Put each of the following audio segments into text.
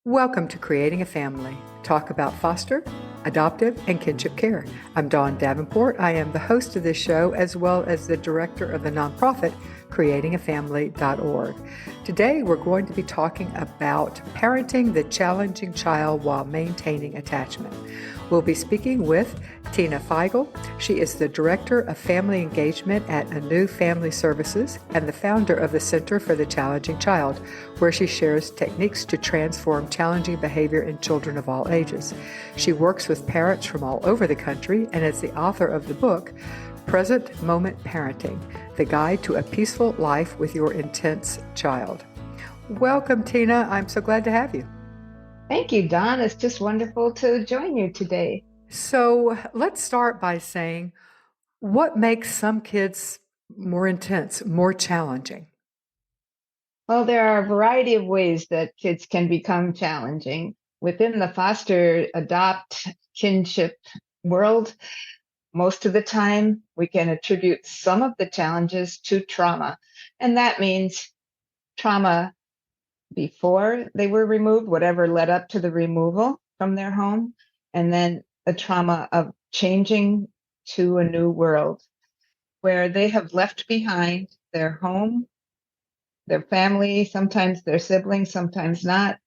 Welcome to Creating a Family. Talk about foster, adoptive, and kinship care. I'm Dawn Davenport. I am the host of this show as well as the director of the nonprofit creatingafamily.org. Today we're going to be talking about parenting the challenging child while maintaining attachment. We'll be speaking with Tina Feigl. She is the Director of Family Engagement at Anew Family Services and the founder of the Center for the Challenging Child, where she shares techniques to transform challenging behavior in children of all ages. She works with parents from all over the country and is the author of the book, Present Moment Parenting, the Guide to a Peaceful Life with Your Intense Child. Welcome, Tina. I'm so glad to have you. Thank you, Don. It's just wonderful to join you today. So let's start by saying, what makes some kids more intense, more challenging? Well, there are a variety of ways that kids can become challenging. Within the foster, adopt, kinship world, most of the time we can attribute some of the challenges to trauma. And that means trauma before they were removed, whatever led up to the removal from their home, and then the trauma of changing to a new world where they have left behind their home, their family, sometimes their siblings, sometimes not,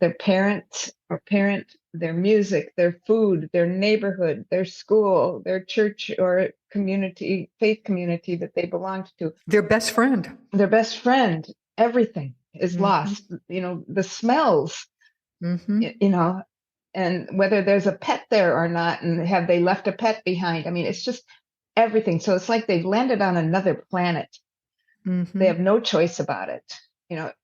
their parents or parent, their music, their food, their neighborhood, their school, their church or community, faith community that they belonged to. Their best friend. Their best friend, everything is lost. The smells, and whether there's a pet there or not, and have they left a pet behind? I mean, it's just everything. So it's like they've landed on another planet. They have no choice about it.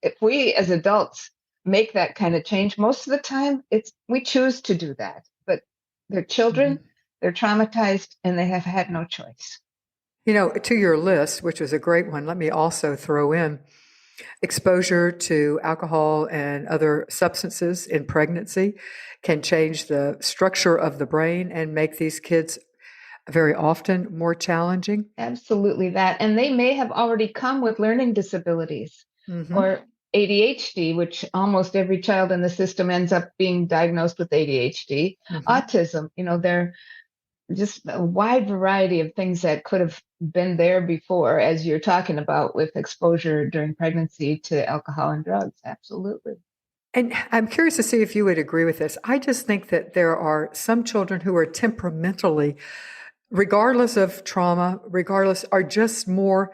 If we as adults make that kind of change, most of the time we choose to do that. But they're children, they're traumatized, and they have had no choice. To your list, which was a great one, let me also throw in exposure to alcohol and other substances in pregnancy can change the structure of the brain and make these kids very often more challenging. Absolutely that. And they may have already come with learning disabilities or ADHD, which almost every child in the system ends up being diagnosed with ADHD, autism. They're just a wide variety of things that could have been there before, as you're talking about with exposure during pregnancy to alcohol and drugs. Absolutely. And I'm curious to see if you would agree with this. I just think that there are some children who are temperamentally, regardless of trauma, are just more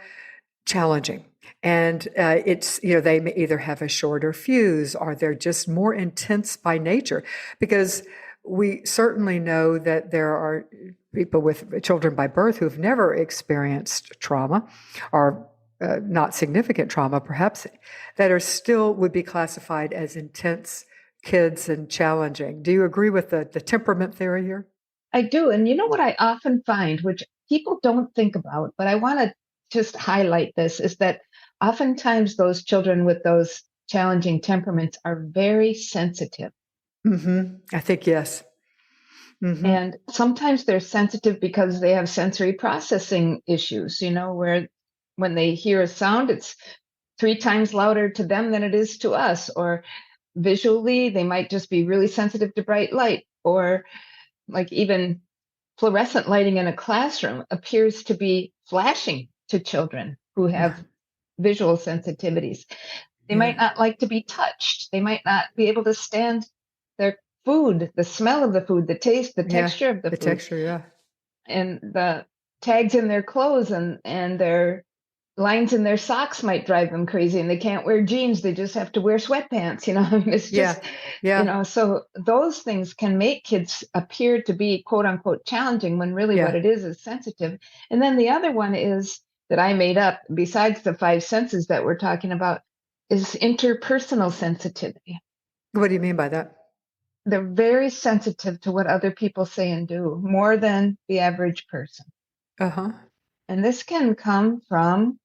challenging. And they may either have a shorter fuse or they're just more intense by nature, because we certainly know that there are people with children by birth who've never experienced trauma or not significant trauma, perhaps, that are still would be classified as intense kids and challenging. Do you agree with the temperament theory here? I do. And you know what I often find, which people don't think about, but I want to just highlight this, is that oftentimes those children with those challenging temperaments are very sensitive. I think yes. And sometimes they're sensitive because they have sensory processing issues, where when they hear a sound, it's 3 times louder to them than it is to us. Or visually, they might just be really sensitive to bright light, or like even fluorescent lighting in a classroom appears to be flashing to children who have visual sensitivities. They might not like to be touched. They might not be able to stand their food, the smell of the food, the taste, the texture of the food. Texture, yeah. And the tags in their clothes and their lines in their socks might drive them crazy, and they can't wear jeans. They just have to wear sweatpants, it's just, so those things can make kids appear to be quote unquote challenging when really what it is sensitive. And then the other one is that I made up, besides the 5 senses that we're talking about, is interpersonal sensitivity. What do you mean by that? They're very sensitive to what other people say and do, more than the average person. And this can come from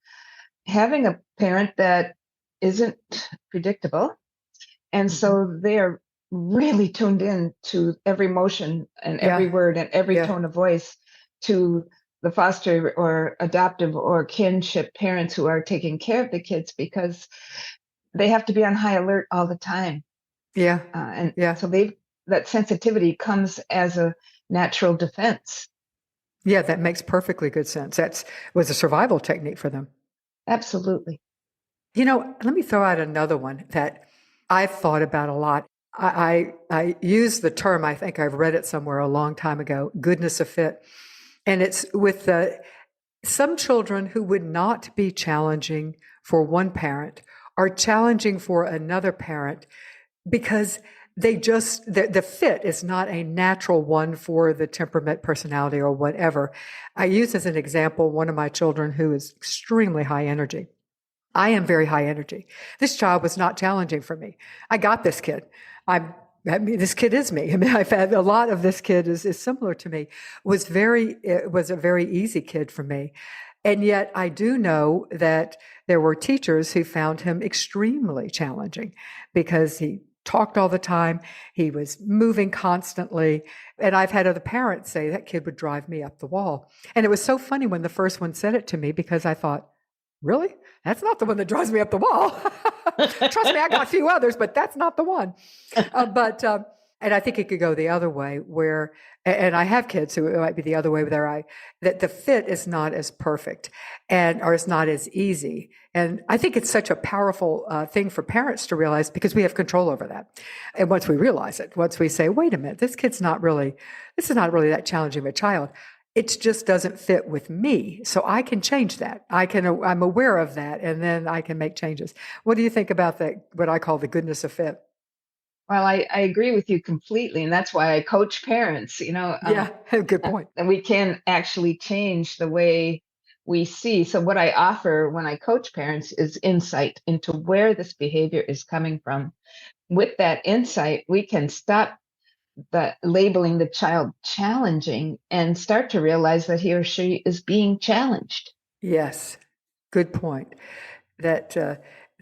having a parent that isn't predictable. And so they are really tuned in to every motion and every word and every tone of voice to the foster or adoptive or kinship parents who are taking care of the kids, because they have to be on high alert all the time. Yeah. And Yeah. so that sensitivity comes as a natural defense. Yeah. That makes perfectly good sense. That was a survival technique for them. Absolutely. Let me throw out another one that I've thought about a lot. I use the term, I think I've read it somewhere a long time ago, goodness of fit. And it's with some children who would not be challenging for one parent are challenging for another parent because the fit is not a natural one for the temperament, personality, or whatever. I use as an example one of my children who is extremely high energy. I am very high energy. This child was not challenging for me. I got this kid. I mean, this kid is me. I mean, I've had a lot of this kid is similar to me. It was a very easy kid for me. And yet I do know that there were teachers who found him extremely challenging because he talked all the time. He was moving constantly. And I've had other parents say that kid would drive me up the wall. And it was so funny when the first one said it to me because I thought, really? That's not the one that drives me up the wall. Trust me, I got a few others, but that's not the one. And I think it could go the other way where, and I have kids who it might be the other way where that the fit is not as perfect or it's not as easy. And I think it's such a powerful thing for parents to realize because we have control over that. And once we realize it, once we say, wait a minute, this is not really that challenging of a child. It just doesn't fit with me. So I can change that. I'm aware of that, and then I can make changes. What do you think about that, what I call the goodness of fit? Well, I agree with you completely. And that's why I coach parents, Yeah, good point. and we can actually change the way we see. So, what I offer when I coach parents is insight into where this behavior is coming from. With that insight, we can stop labeling the child challenging and start to realize that he or she is being challenged. Yes, good point. That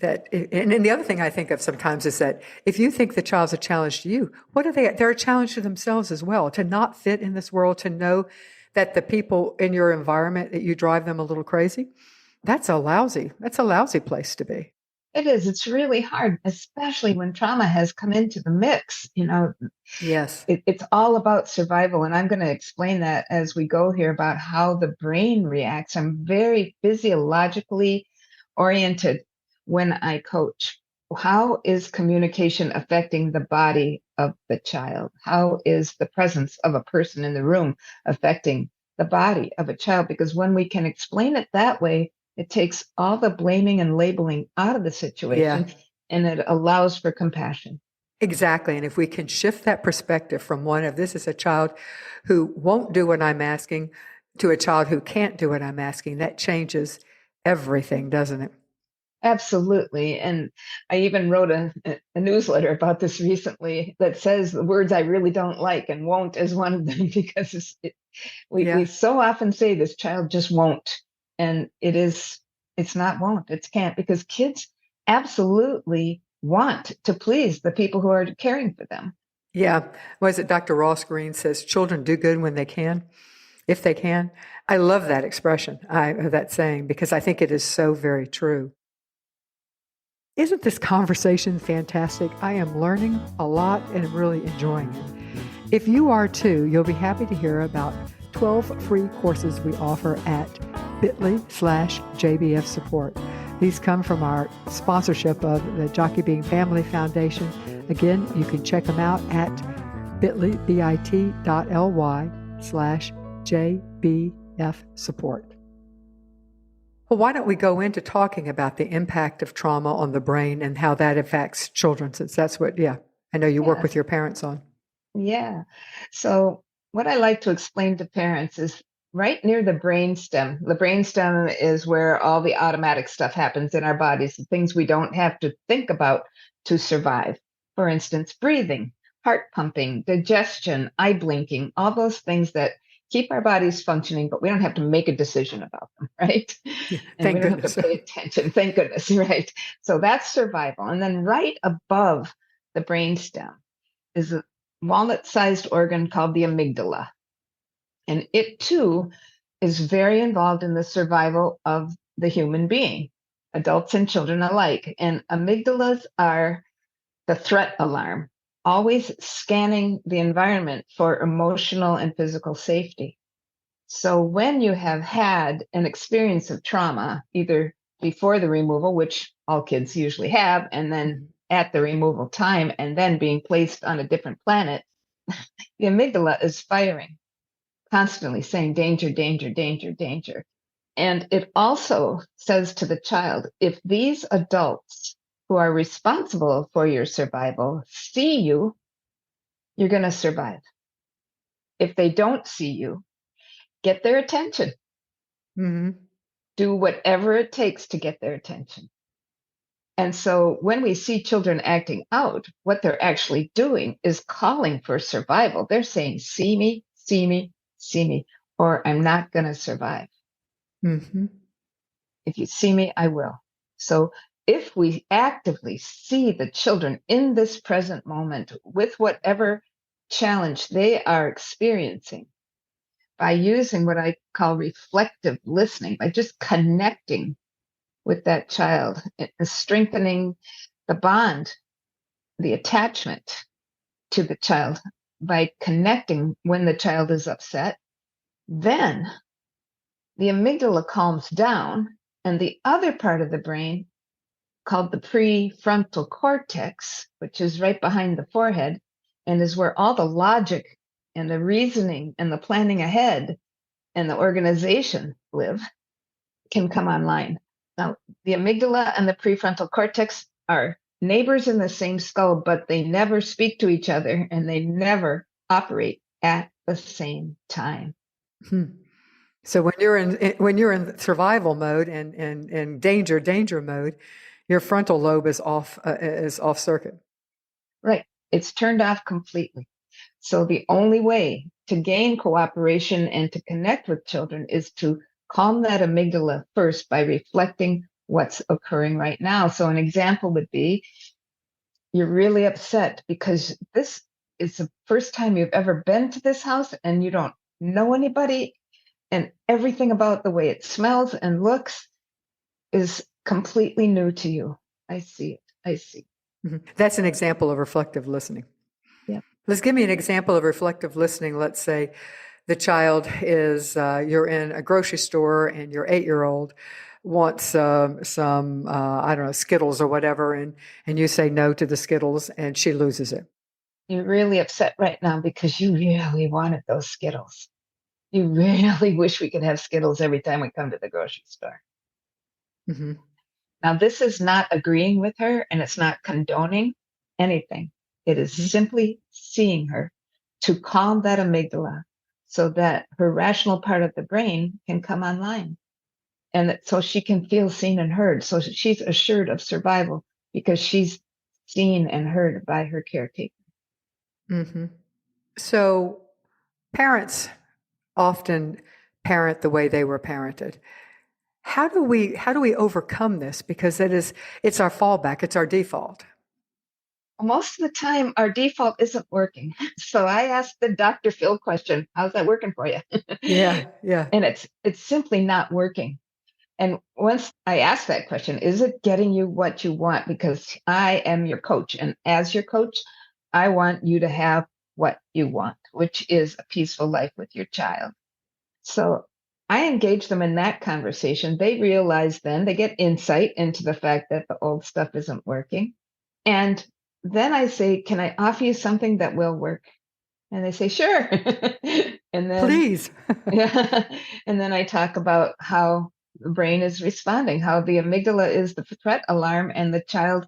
and the other thing I think of sometimes is that if you think the child's a challenge to you, what are they? They're a challenge to themselves as well. To not fit in this world, to know that the people in your environment that you drive them a little crazy, that's a lousy place to be. It is. It's really hard, especially when trauma has come into the mix. Yes. It's all about survival. And I'm going to explain that as we go here about how the brain reacts. I'm very physiologically oriented when I coach. How is communication affecting the body of the child? How is the presence of a person in the room affecting the body of a child? Because when we can explain it that way, it takes all the blaming and labeling out of the Yeah. situation and it allows for compassion. Exactly. And if we can shift that perspective from one of this is a child who won't do what I'm asking to a child who can't do what I'm asking, that changes everything, doesn't it? Absolutely. And I even wrote a newsletter about this recently that says the words I really don't like, and won't is one of them because we Yeah. so often say this child just won't. And it's not won't, it's can't, because kids absolutely want to please the people who are caring for them. Yeah. Was it Dr. Ross Green says children do good when they can, if they can? I love that expression, that saying, because I think it is so very true. Isn't this conversation fantastic? I am learning a lot and really enjoying it. If you are too, you'll be happy to hear about 12 free courses we offer at bit.ly/JBF support. These come from our sponsorship of the Jockey Being Family Foundation. Again, you can check them out at bit.ly/JBF support. Well, why don't we go into talking about the impact of trauma on the brain and how that affects children, since that's what, I know you work with Yes. your parents on. Yeah. So what I like to explain to parents is right near the brainstem. The brainstem is where all the automatic stuff happens in our bodies, the things we don't have to think about to survive. For instance, breathing, heart pumping, digestion, eye blinking, all those things that keep our bodies functioning, but we don't have to make a decision about them, right? Yeah, And we thank don't have to goodness. pay attention. Thank goodness, right? So that's survival. And then right above the brainstem is a walnut-sized organ called the amygdala. And it too is very involved in the survival of the human being, adults and children alike. And amygdalas are the threat alarm, always scanning the environment for emotional and physical safety. So when you have had an experience of trauma, either before the removal, which all kids usually have, and then at the removal time, and then being placed on a different planet, the amygdala is firing, constantly saying danger, danger, danger, danger. And it also says to the child, if these adults who are responsible for your survival see you, you're going to survive. If they don't see you, get their attention. Mm-hmm. Do whatever it takes to get their attention. And so when we see children acting out, what they're actually doing is calling for survival. They're saying, see me, see me, see me, or I'm not going to survive. Mm-hmm. If you see me, I will. So if we actively see the children in this present moment with whatever challenge they are experiencing, by using what I call reflective listening, by just connecting with that child, strengthening the bond, the attachment to the child by connecting when the child is upset, then the amygdala calms down, and the other part of the brain, called the prefrontal cortex, which is right behind the forehead and is where all the logic and the reasoning and the planning ahead and the organization live, can come online. Now, the amygdala and the prefrontal cortex are neighbors in the same skull, but they never speak to each other and they never operate at the same time. Hmm. So when you're in survival mode and danger mode, your frontal lobe is off circuit. Right. It's turned off completely. So the only way to gain cooperation and to connect with children is to calm that amygdala first by reflecting what's occurring right now. So an example would be, you're really upset because this is the first time you've ever been to this house and you don't know anybody, and everything about the way it smells and looks is completely new to you. I see it. I see. Mm-hmm. That's an example of reflective listening. Yeah. Let's give me an example of reflective listening. Let's say the child is, you're in a grocery store and your 8-year-old wants some, I don't know, Skittles or whatever, and you say no to the Skittles and she loses it. You're really upset right now because you really wanted those Skittles. You really wish we could have Skittles every time we come to the grocery store. Mm-hmm. Now, this is not agreeing with her and it's not condoning anything. It is simply seeing her to calm that amygdala so that her rational part of the brain can come online and that, so she can feel seen and heard. So she's assured of survival because she's seen and heard by her caretaker. Mm-hmm. So parents often parent the way they were parented. How do we overcome this? Because it's our fallback, it's our default. Most of the time, our default isn't working. So I asked the Dr. Phil question, how's that working for you? Yeah, yeah. And it's simply not working. And once I ask that question, is it getting you what you want? Because I am your coach. And as your coach, I want you to have what you want, which is a peaceful life with your child. So I engage them in that conversation. They realize then they get insight into the fact that the old stuff isn't working. And then I say, can I offer you something that will work? And they say, sure. And then, Please. yeah. And then I talk about how the brain is responding, how the amygdala is the threat alarm, and the child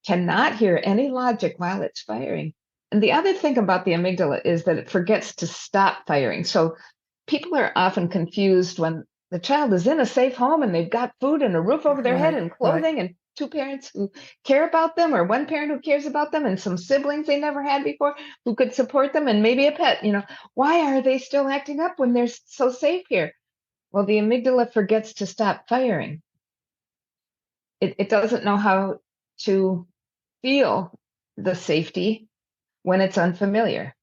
cannot hear any logic while it's firing. And the other thing about the amygdala is that it forgets to stop firing. So people are often confused when the child is in a safe home and they've got food and a roof over their head and clothing and two parents who care about them, or one parent who cares about them, and some siblings they never had before who could support them, and maybe a pet. Why are they still acting up when they're so safe here? Well, the amygdala forgets to stop firing. It doesn't know how to feel the safety when it's unfamiliar.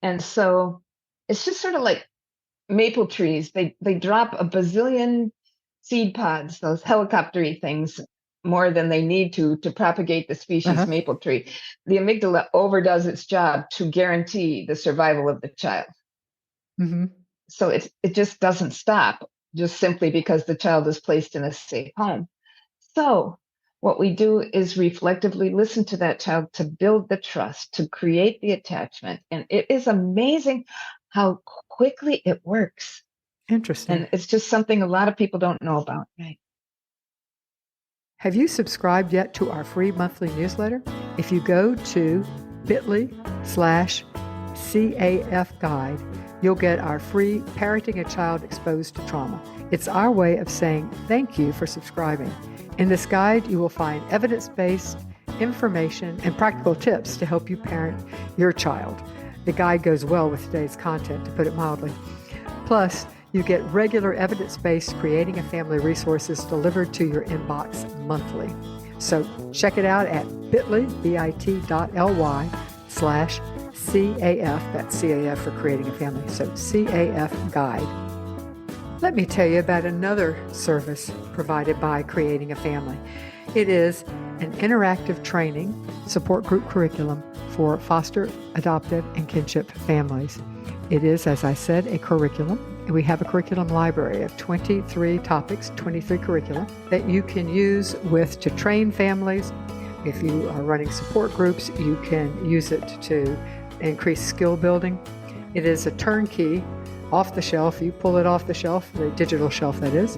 And so it's just sort of like maple trees. They drop a bazillion seed pods, those helicopter-y things, more than they need to propagate the species Uh-huh. maple tree. The amygdala overdoes its job to guarantee the survival of the child. Mm-hmm. So it just doesn't stop just simply because the child is placed in a safe home. So what we do is reflectively listen to that child to build the trust, to create the attachment. And it is amazing how quickly it works. Interesting. And it's just something a lot of people don't know about, right? Have you subscribed yet to our free monthly newsletter? If you go to bit.ly/CAF guide, you'll get our free Parenting a Child Exposed to Trauma. It's our way of saying thank you for subscribing. In this guide, you will find evidence-based information and practical tips to help you parent your child. The guide goes well with today's content, to put it mildly. Plus, you get regular evidence-based creating a family resources delivered to your inbox monthly. So check it out at bit.ly/CAF, that's CAF for creating a family, so CAF guide. Let me tell you about another service provided by Creating a Family. It is an interactive training support group curriculum for foster, adoptive, and kinship families. It is, as I said, a curriculum. We have a curriculum library of 23 topics, 23 curricula that you can use to train families. If you are running support groups, you can use it to increase skill building. It is a turnkey, off the shelf. You pull it off the shelf, the digital shelf that is,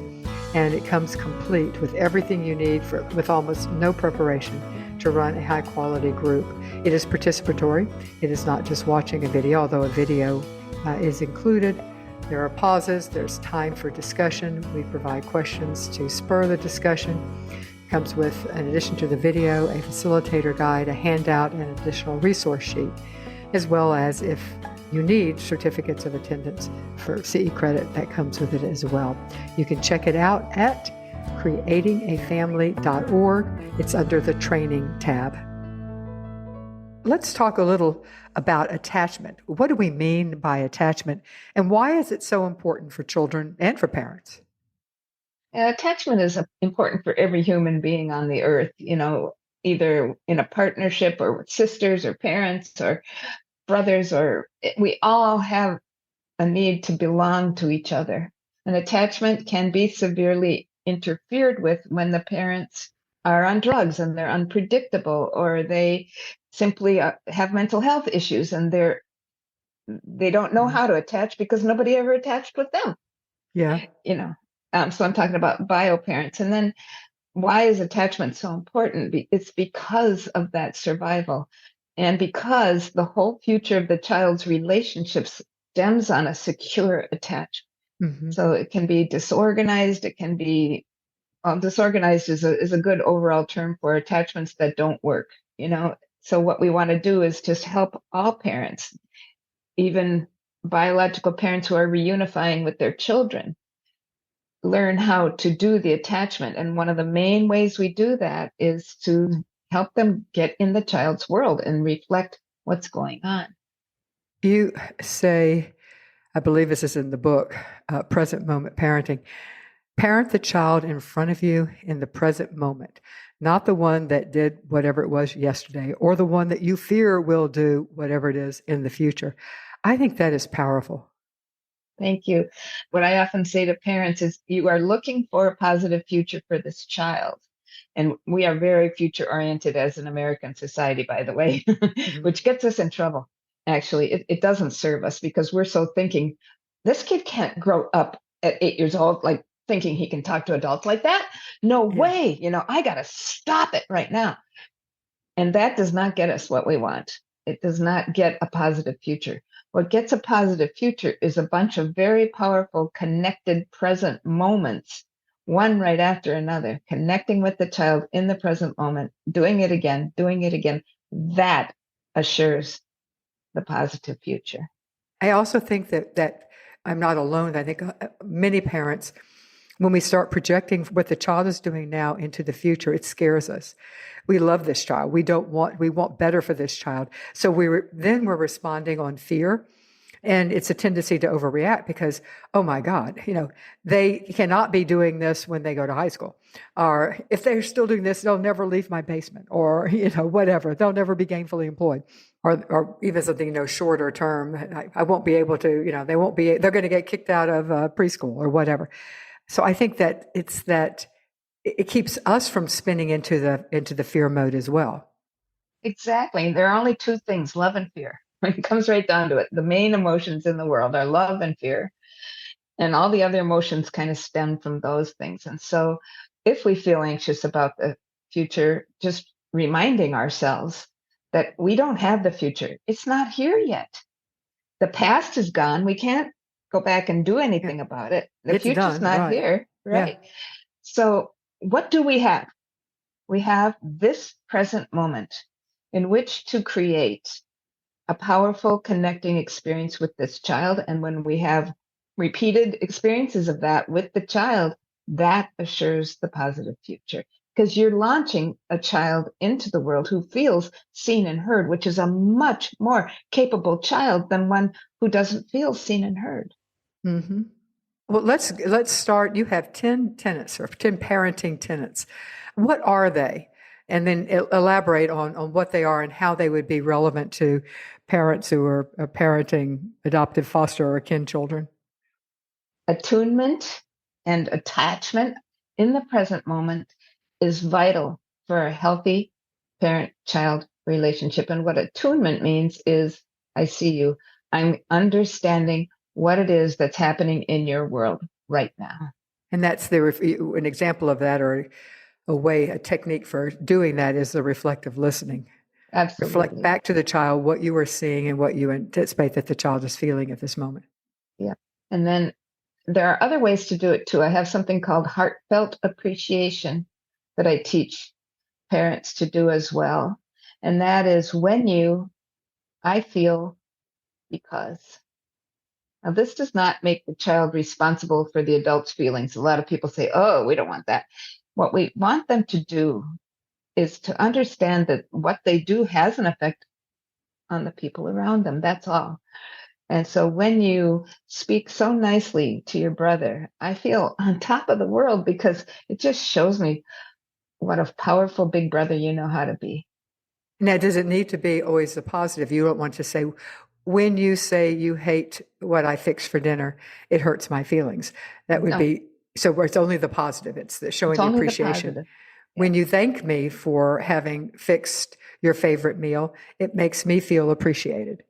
and it comes complete with everything you need with almost no preparation to run a high quality group. It is participatory. It is not just watching a video, although a video is included. There are pauses, there's time for discussion. We provide questions to spur the discussion. It comes with, in addition to the video, a facilitator guide, a handout, and an additional resource sheet, as well as, if you need, certificates of attendance for CE credit that comes with it as well. You can check it out at creatingafamily.org. It's under the training tab. Let's talk a little about attachment. What do we mean by attachment, and why is it so important for children and for parents? Attachment is important for every human being on the earth, either in a partnership or with sisters or parents or brothers, we all have a need to belong to each other. And attachment can be severely interfered with when the parents are on drugs and they're unpredictable, or they simply have mental health issues and they don't know how to attach because nobody ever attached with them. Yeah. So I'm talking about bio parents. And then why is attachment so important? It's because of that survival, and because the whole future of the child's relationships stems on a secure attachment. Mm-hmm. So it can be disorganized. It can be disorganized is a good overall term for attachments that don't work. So what we want to do is just help all parents, even biological parents who are reunifying with their children, learn how to do the attachment. And one of the main ways we do that is to help them get in the child's world and reflect what's going on. You say, I believe this is in the book, Present Moment Parenting. Parent the child in front of you in the present moment, not the one that did whatever it was yesterday or the one that you fear will do whatever it is in the future. I think that is powerful. Thank you. What I often say to parents is, you are looking for a positive future for this child. And we are very future oriented as an American society, by the way, Mm-hmm. which gets us in trouble. Actually, it doesn't serve us, because we're so thinking, this kid can't grow up at 8 years old, like thinking he can talk to adults like that. No way. I got to stop it right now. And that does not get us what we want. It does not get a positive future. What gets a positive future is a bunch of very powerful, connected present moments, one right after another, connecting with the child in the present moment, doing it again, doing it again. That assures the positive future. I also think that I'm not alone. I think many parents, when we start projecting what the child is doing now into the future, it scares us. We love this child. We want better for this child. So we're responding on fear And it's a tendency to overreact because, oh my God, they cannot be doing this when they go to high school. Or if they're still doing this, they'll never leave my basement, or, whatever. They'll never be gainfully employed. Or even something, shorter term. I won't be able to, they're going to get kicked out of preschool or whatever. So I think that it keeps us from spinning into the fear mode as well. Exactly. There are only two things, love and fear. When it comes right down to it, the main emotions in the world are love and fear. And all the other emotions kind of stem from those things. And so if we feel anxious about the future, just reminding ourselves that we don't have the future. It's not here yet. The past is gone. We can't go back and do anything about it. The It's future's done, not right. here, right? Yeah. So what do we have? We have this present moment in which to create a powerful connecting experience with this child. And when we have repeated experiences of that with the child, that assures the positive future. Because you're launching a child into the world who feels seen and heard, which is a much more capable child than one who doesn't feel seen and heard. Mm-hmm. Well, let's start. You have 10 tenets or 10 parenting tenets. What are they? And then elaborate on what they are and how they would be relevant to parents who are parenting adoptive, foster, or kin children. Attunement and attachment in the present moment is vital for a healthy parent-child relationship. And what attunement means is, I see you. I'm understanding what it is that's happening in your world right now. And that's an example of that, or a technique for doing that is the reflective listening. Reflect Absolutely. back to the child what you are seeing and what you anticipate that the child is feeling at this moment. Yeah. And then there are other ways to do it too. I have something called heartfelt appreciation that I teach parents to do as well. And that is I feel because. Now, this does not make the child responsible for the adult's feelings. A lot of people say, oh, we don't want that. What we want them to do is to understand that what they do has an effect on the people around them. That's all. And so when you speak so nicely to your brother, I feel on top of the world because it just shows me what a powerful big brother you know how to be. Now, does it need to be always the positive? You don't want to say, when you say you hate what I fixed for dinner, it hurts my feelings. That would No, be, so where it's only the positive. It's it's showing the only the appreciation. positive. When Yes. you thank me for having fixed your favorite meal, it makes me feel appreciated.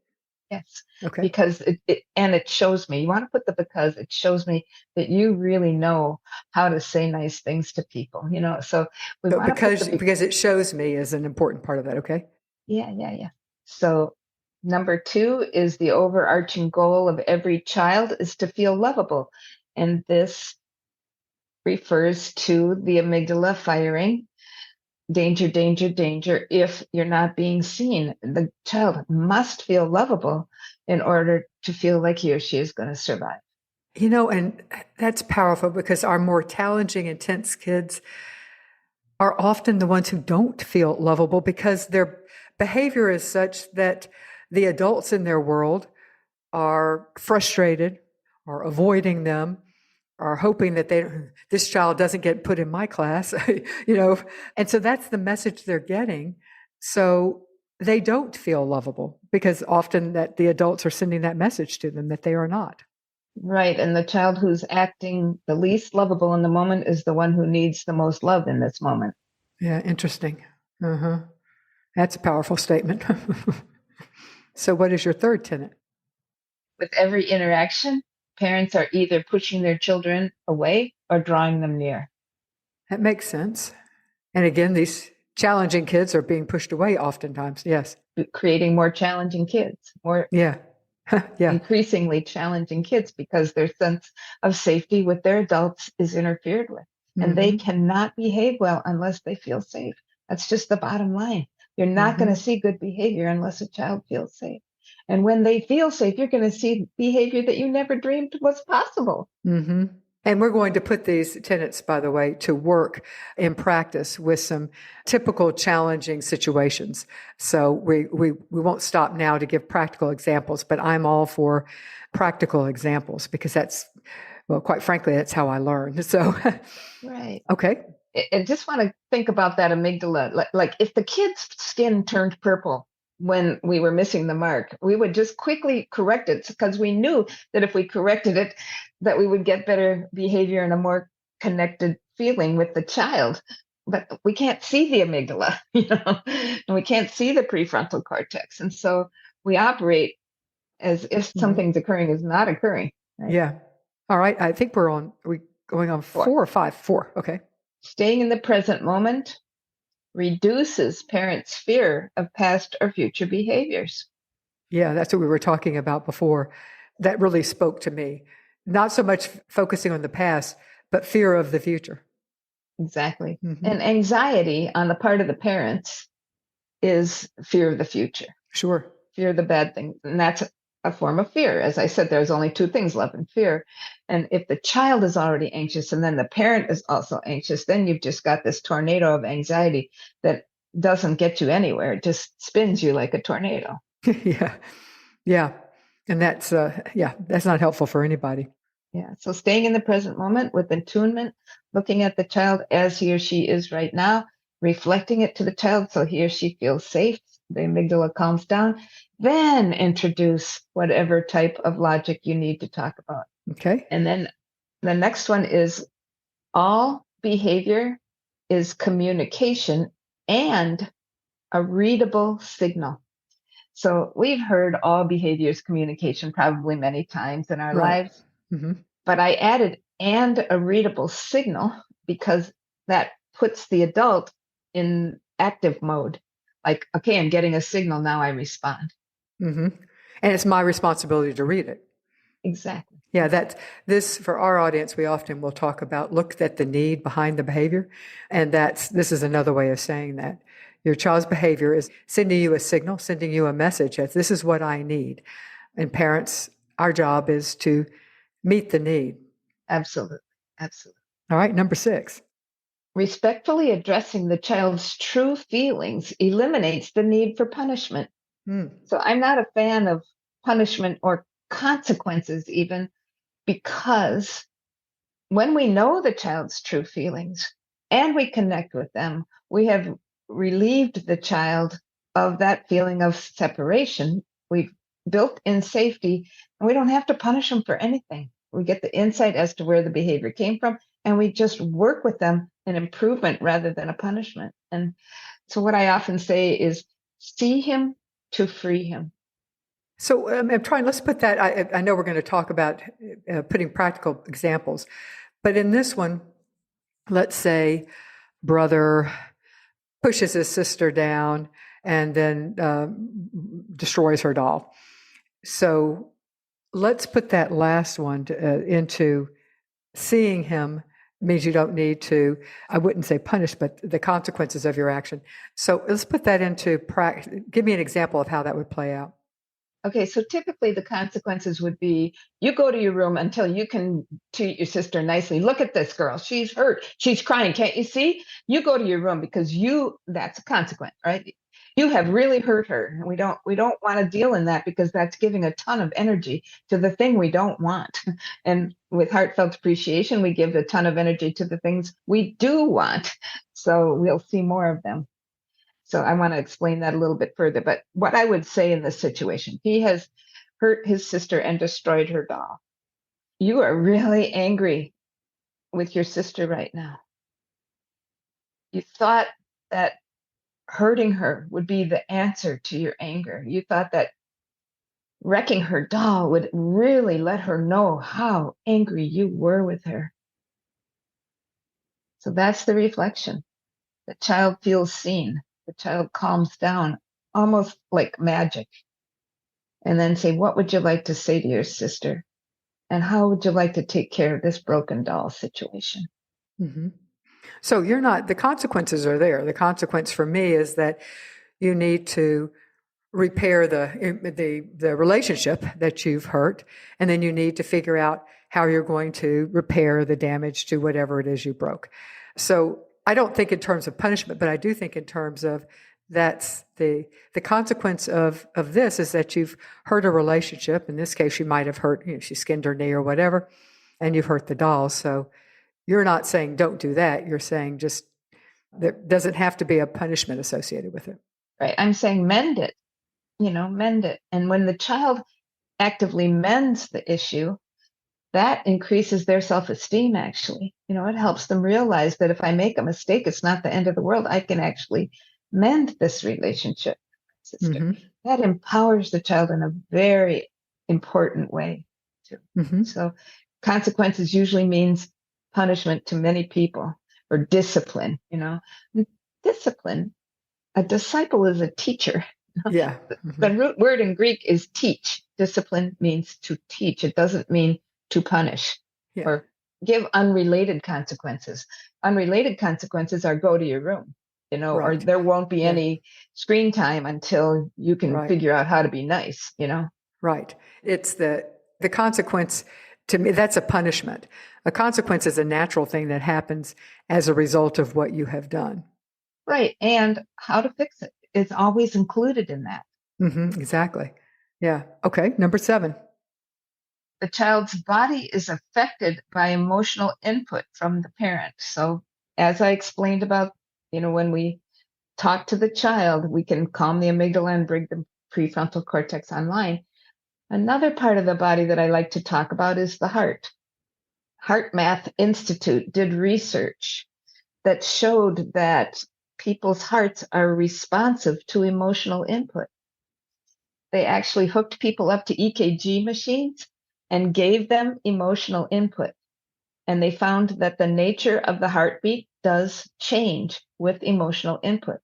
Yes, Okay. because it shows me. You want to put the because it shows me that you really know how to say nice things to people. So we So want to put because it shows me is an important part of that. Okay. yeah, yeah, yeah. So number two is the overarching goal of every child is to feel lovable, and this refers to the amygdala firing. Danger, danger, danger. If you're not being seen, the child must feel lovable in order to feel like he or she is going to survive. And that's powerful because our more challenging, intense kids are often the ones who don't feel lovable because their behavior is such that the adults in their world are frustrated or avoiding them or hoping that this child doesn't get put in my class, and so that's the message they're getting. So they don't feel lovable because often that the adults are sending that message to them that they are not. Right. And the child who's acting the least lovable in the moment is the one who needs the most love in this moment. Yeah, interesting. Uh-huh. That's a powerful statement. So what is your third tenet? With every interaction, parents are either pushing their children away or drawing them near. That makes sense. And again, these challenging kids are being pushed away oftentimes. Yes. Creating more challenging kids, more Yeah. Yeah. increasingly challenging kids because their sense of safety with their adults is interfered with. And they Mm-hmm. cannot behave well unless they feel safe. That's just the bottom line. You're not going Mm-hmm. to see good behavior unless a child feels safe. And when they feel safe, you're going to see behavior that you never dreamed was possible. Mm-hmm. And we're going to put these tenets, by the way, to work in practice with some typical challenging situations. So we won't stop now to give practical examples, but I'm all for practical examples because that's, well, quite frankly, that's how I learn. So, Right. okay. I just want to think about that amygdala. Like if the kid's skin turned purple when we were missing the mark, we would just quickly correct it because we knew that if we corrected it, that we would get better behavior and a more connected feeling with the child. But we can't see the amygdala, and we can't see the prefrontal cortex. And so we operate as if something's occurring is not occurring. Right? Yeah. All right. I think are we going on 4 or 5? 4. Okay. Staying in the present moment reduces parents' fear of past or future behaviors. Yeah, that's what we were talking about before. That really spoke to me. Not so much focusing on the past, but fear of the future. Exactly. Mm-hmm. And anxiety on the part of the parents is fear of the future. Sure. Fear of the bad things. And that's a form of fear. As I said, there's only two things, love and fear. And if the child is already anxious and then the parent is also anxious, then you've just got this tornado of anxiety that doesn't get you anywhere. It just spins you like a tornado. Yeah. Yeah. And that's not helpful for anybody. Yeah. So staying in the present moment with attunement, looking at the child as he or she is right now, reflecting it to the child so he or she feels safe, the amygdala calms down, then introduce whatever type of logic you need to talk about. Okay. And then the next one is all behavior is communication and a readable signal. So we've heard all behavior is communication probably many times in our Right. lives. Mm-hmm. But I added and a readable signal because that puts the adult in active mode. Like, okay, I'm getting a signal, now I respond. Mm-hmm. And it's my responsibility to read it. Exactly. Yeah, this for our audience, we often will talk about look at the need behind the behavior. And this is another way of saying that. Your child's behavior is sending you a signal, sending you a message that this is what I need. And parents, our job is to meet the need. Absolutely. Absolutely. All right, number 6. Respectfully addressing the child's true feelings eliminates the need for punishment. So I'm not a fan of punishment or consequences, even because when we know the child's true feelings and we connect with them, we have relieved the child of that feeling of separation. We've built in safety and we don't have to punish them for anything. We get the insight as to where the behavior came from and we just work with them in improvement rather than a punishment. And so what I often say is see him to free him. So I'm trying, let's put that, I know we're going to talk about putting practical examples, but in this one, let's say brother pushes his sister down and then destroys her doll. So let's put that last one into seeing him means you don't need to, I wouldn't say punish, but the consequences of your action. So let's put that into practice. Give me an example of how that would play out. Okay, so typically the consequences would be you go to your room until you can treat your sister nicely. Look at this girl. She's hurt. She's crying. Can't you see? You go to your room because that's a consequence, right? You have really hurt her. We don't want to deal in that because that's giving a ton of energy to the thing we don't want. And with heartfelt appreciation, we give a ton of energy to the things we do want. So we'll see more of them. So I want to explain that a little bit further. But what I would say in this situation, he has hurt his sister and destroyed her doll. You are really angry with your sister right now. You thought that hurting her would be the answer to your anger. You thought that wrecking her doll would really let her know how angry you were with her. So that's the reflection. The child feels seen. The child calms down, almost like magic. And then say, what would you like to say to your sister? And how would you like to take care of this broken doll situation? Mm-hmm. So the consequences are there. The consequence for me is that you need to repair the relationship that you've hurt, and then you need to figure out how you're going to repair the damage to whatever it is you broke. So I don't think in terms of punishment, but I do think in terms of that's the consequence of this is that you've hurt a relationship. In this case, you might have hurt, she skinned her knee or whatever, and you've hurt the doll. So you're not saying don't do that. You're saying just there doesn't have to be a punishment associated with it. Right. I'm saying mend it, mend it. And when the child actively mends the issue, that increases their self-esteem, actually. It helps them realize that if I make a mistake, it's not the end of the world. I can actually mend this relationship, sister. Mm-hmm. That empowers the child in a very important way, too. Mm-hmm. So consequences usually means punishment to many people, or discipline, Discipline. A disciple is a teacher. Yeah. Mm-hmm. The root word in Greek is teach. Discipline means to teach. It doesn't mean to punish or give unrelated consequences. Unrelated consequences are go to your room, right. or there won't be any screen time until you can figure out how to be nice, Right. It's the consequence. To me, that's a punishment. A consequence is a natural thing that happens as a result of what you have done. Right. And how to fix it is always included in that. Mm-hmm. Exactly. Yeah. Okay. Number 7. The child's body is affected by emotional input from the parent. So as I explained about, when we talk to the child, we can calm the amygdala and bring the prefrontal cortex online. Another part of the body that I like to talk about is the heart. HeartMath Institute did research that showed that people's hearts are responsive to emotional input. They actually hooked people up to EKG machines and gave them emotional input. And they found that the nature of the heartbeat does change with emotional input.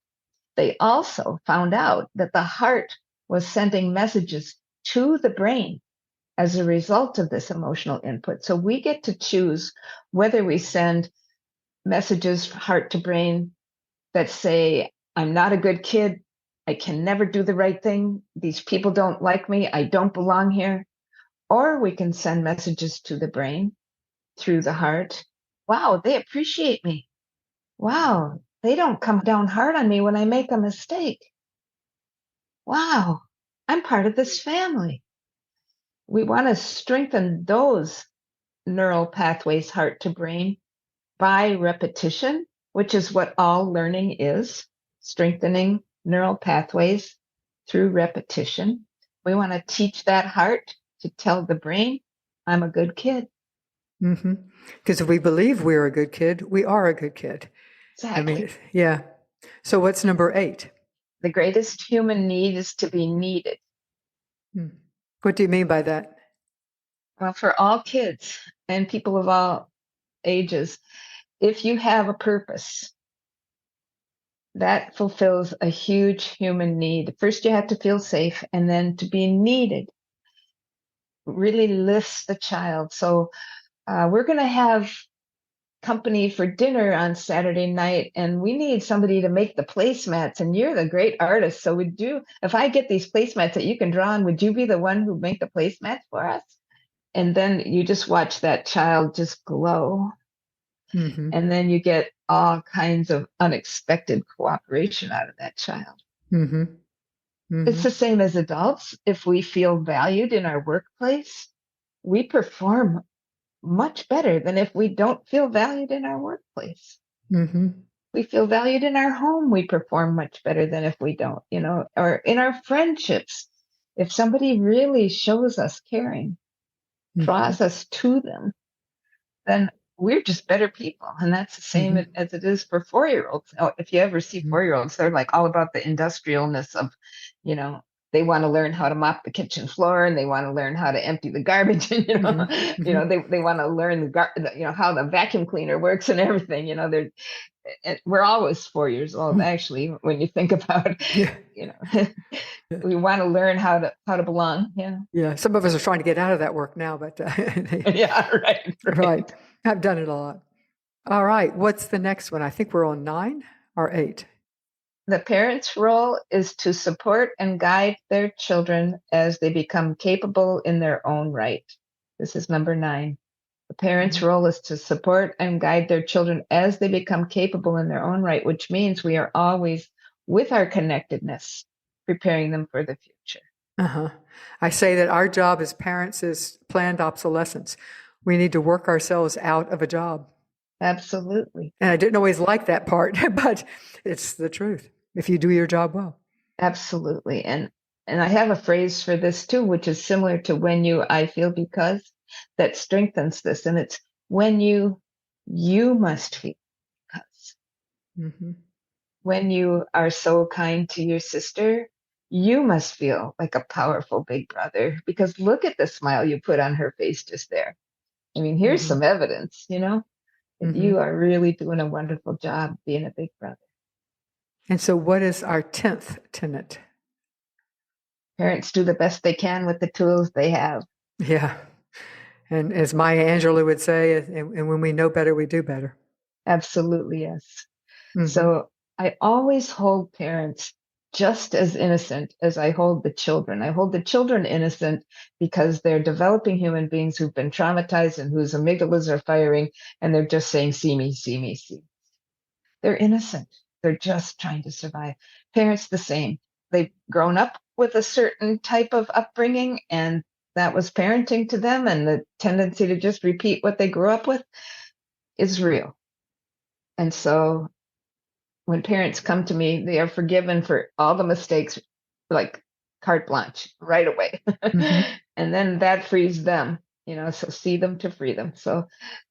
They also found out that the heart was sending messages to the brain as a result of this emotional input. So we get to choose whether we send messages heart to brain that say, I'm not a good kid. I can never do the right thing. These people don't like me. I don't belong here. Or we can send messages to the brain through the heart. Wow, they appreciate me. Wow, they don't come down hard on me when I make a mistake. Wow, I'm part of this family. We want to strengthen those neural pathways, heart to brain, by repetition, which is what all learning is, strengthening neural pathways through repetition. We want to teach that heart to tell the brain, I'm a good kid. Mm-hmm. Because if we believe we're a good kid, we are a good kid. Exactly. Yeah. So what's number 8? The greatest human need is to be needed. What do you mean by that? Well, for all kids and people of all ages, if you have a purpose, that fulfills a huge human need. First, you have to feel safe, and then to be needed really lifts the child. So we're going to have company for dinner on Saturday night, and we need somebody to make the placemats, and you're the great artist. So if I get these placemats that you can draw on, would you be the one who make the placemats for us? And then you just watch that child just glow. Mm-hmm. And then you get all kinds of unexpected cooperation out of that child. Mm-hmm. Mm-hmm. It's the same as adults. If we feel valued in our workplace, we perform much better than if we don't feel valued in our workplace. Mm-hmm. We feel valued in our home, we perform much better than if we don't, or in our friendships. If somebody really shows us caring, draws us to them, then we're just better people. And that's the same as it is for 4-year-olds. If you ever see 4-year-olds, they're like all about the industrialness of, they want to learn how to mop the kitchen floor, and they want to learn how to empty the garbage. And, they want to learn how the vacuum cleaner works and everything. We're always 4 years old, actually, when you think about, we want to learn how to belong. Yeah. Yeah. Some of us are trying to get out of that work now, but yeah, right. I've done it a lot. All right. What's the next one? I think we're on 9 or 8. The parent's role is to support and guide their children as they become capable in their own right. This is number 9. The parents' role is to support and guide their children as they become capable in their own right, which means we are always, with our connectedness, preparing them for the future. Uh-huh. I say that our job as parents is planned obsolescence. We need to work ourselves out of a job. Absolutely. And I didn't always like that part, but it's the truth if you do your job well. Absolutely. And I have a phrase for this too, which is similar to when you, I feel because, that strengthens this. And it's when you must feel because. Mm-hmm. When you are so kind to your sister, you must feel like a powerful big brother because look at the smile you put on her face just there. I mean, here's Mm-hmm. some evidence, that Mm-hmm. you are really doing a wonderful job being a big brother. And so, what is our 10th tenet? Parents do the best they can with the tools they have. Yeah. And as Maya Angelou would say, and when we know better, we do better. Absolutely, yes. Mm-hmm. So I always hold parents just as innocent as I hold the children. I hold the children innocent because they're developing human beings who've been traumatized and whose amygdalas are firing, and they're just saying, see me, see me, see. They're innocent. They're just trying to survive. Parents, the same. They've grown up with a certain type of upbringing, and that was parenting to them, and the tendency to just repeat what they grew up with is real. And so when parents come to me, they are forgiven for all the mistakes, like carte blanche right away. Mm-hmm. And then that frees them, so see them to free them. So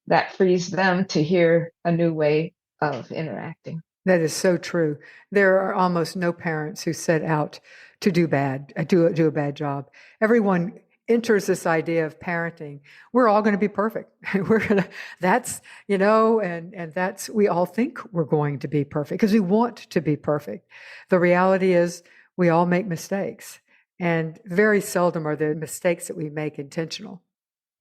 that frees them to hear a new way of interacting. That is so true. There are almost no parents who set out to do bad, do a bad job. Everyone enters this idea of parenting. We're all going to be perfect. That's, and that's, we all think we're going to be perfect because we want to be perfect. The reality is we all make mistakes, and very seldom are the mistakes that we make intentional.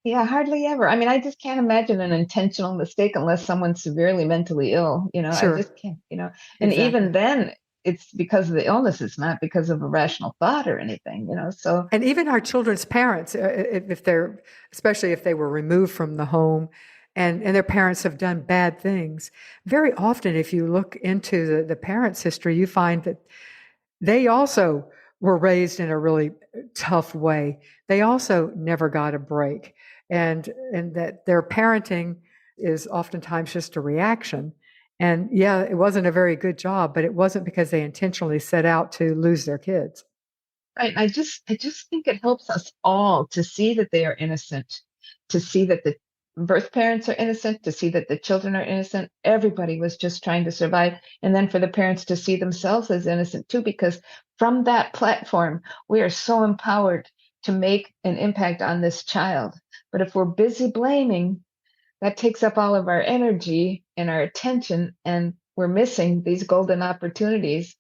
Yeah, hardly ever. I mean, I just can't imagine an intentional mistake unless someone's severely mentally ill. I Sure, just can't. And exactly. even then, it's because of the illness. It's not because of a rational thought or anything. So, And even our children's parents, if they're, especially if they were removed from the home and their parents have done bad things, very often, if you look into the parents' history, you find that they also were raised in a really tough way. They also never got a break. And that their parenting is oftentimes just a reaction. And yeah, it wasn't a very good job, but it wasn't because they intentionally set out to lose their kids. right. I just think it helps us all to see that they are innocent, to see that the birth parents are innocent, to see that the children are innocent. Everybody was just trying to survive. And then for the parents to see themselves as innocent too, because from that platform, we are so empowered to make an impact on this child. But if we're busy blaming, that takes up all of our energy and our attention, and we're missing these golden opportunities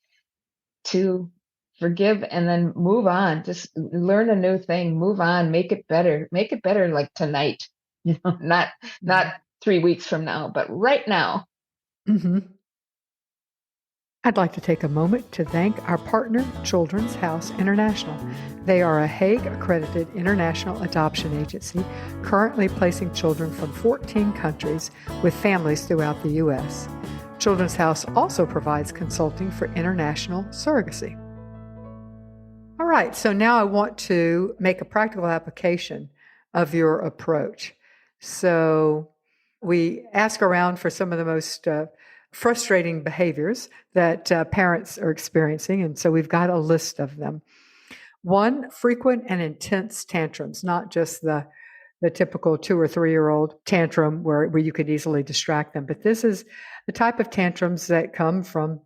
to forgive and then move on. Just learn a new thing, move on, make it better like tonight, not 3 weeks from now, but right now. Mm-hmm. I'd like to take a moment to thank our partner, Children's House International. They are a Hague-accredited international adoption agency currently placing children from 14 countries with families throughout the U.S. Children's House also provides consulting for international surrogacy. All right, so now I want to make a practical application of your approach. So we ask around for some of the most frustrating behaviors that parents are experiencing, and so we've got a list of them. One, frequent and intense tantrums, not just the typical 2 or 3-year-old tantrum where you could easily distract them, but this is the type of tantrums that come from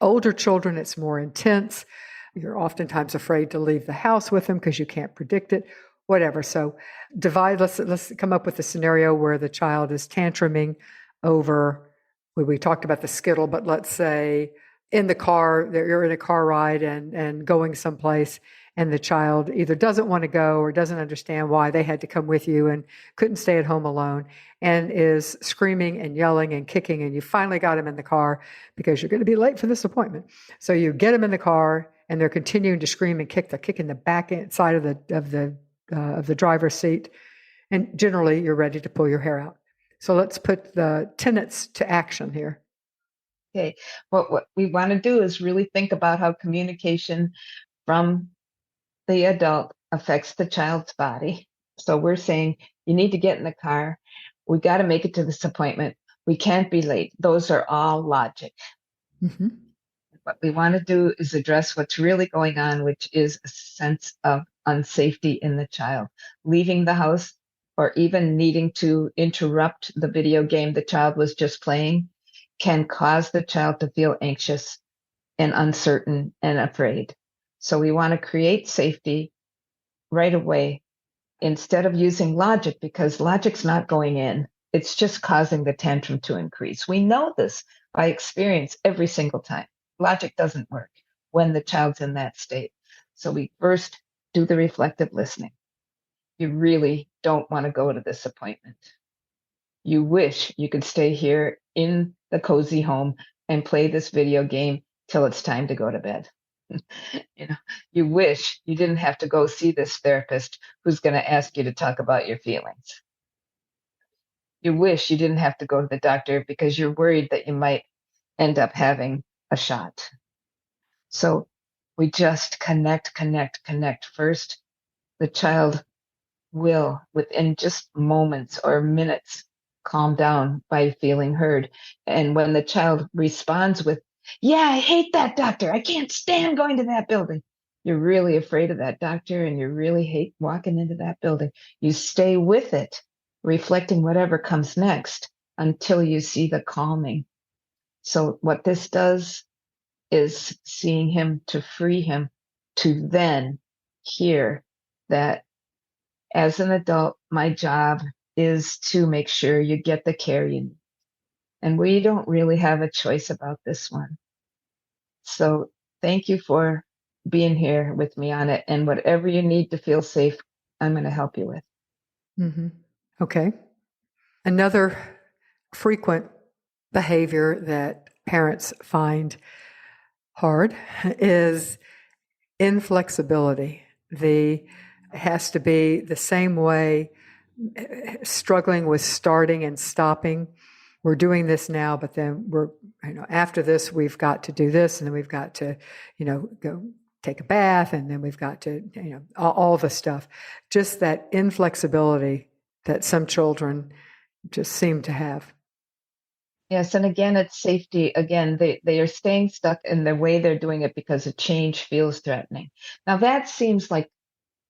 older children. It's more intense. You're oftentimes afraid to leave the house with them because you can't predict it, whatever. So let's come up with a scenario where the child is tantruming over, we talked about the skittle, but let's say in the car, you're in a car ride and going someplace, and the child either doesn't want to go or doesn't understand why they had to come with you and couldn't stay at home alone and is screaming and yelling and kicking, and you finally got him in the car because you're going to be late for this appointment. So you get him in the car and they're continuing to scream and kick. They're kicking the back side of the driver's seat. And generally, you're ready to pull your hair out. So let's put the tenets to action here. Okay. What we want to do is really think about how communication from the adult affects the child's body. So we're saying you need to get in the car. We got to make it to this appointment. We can't be late. Those are all logic. Mm-hmm. What we want to do is address what's really going on, which is a sense of unsafety in the child. Leaving the house or even needing to interrupt the video game the child was just playing can cause the child to feel anxious and uncertain and afraid. So we want to create safety right away instead of using logic, because logic's not going in. It's just causing the tantrum to increase. We know this by experience every single time. Logic doesn't work when the child's in that state. So we first do the reflective listening. You really don't want to go to this appointment. You wish you could stay here in the cozy home and play this video game till it's time to go to bed. You know, you wish you didn't have to go see this therapist who's going to ask you to talk about your feelings. You wish you didn't have to go to the doctor because you're worried that you might end up having a shot. So we just connect. First, the child will, within just moments or minutes, calm down by feeling heard. And when the child responds with, yeah, I hate that doctor. I can't stand going to that building. You're really afraid of that doctor and you really hate walking into that building. You stay with it, reflecting whatever comes next until you see the calming. So what this does is seeing him to free him to then hear that as an adult, my job is to make sure you get the care you need. And we don't really have a choice about this one. So thank you for being here with me on it. And whatever you need to feel safe, I'm going to help you with. Mm-hmm. Okay. Another frequent behavior that parents find hard is inflexibility. It has to be the same way, struggling with starting and stopping. We're doing this now, but then after this, we've got to do this, and then we've got to, go take a bath, and then we've got to, all the stuff. Just that inflexibility that some children just seem to have. Yes, and again, it's safety. Again, they are staying stuck in the way they're doing it because a change feels threatening. Now, that seems like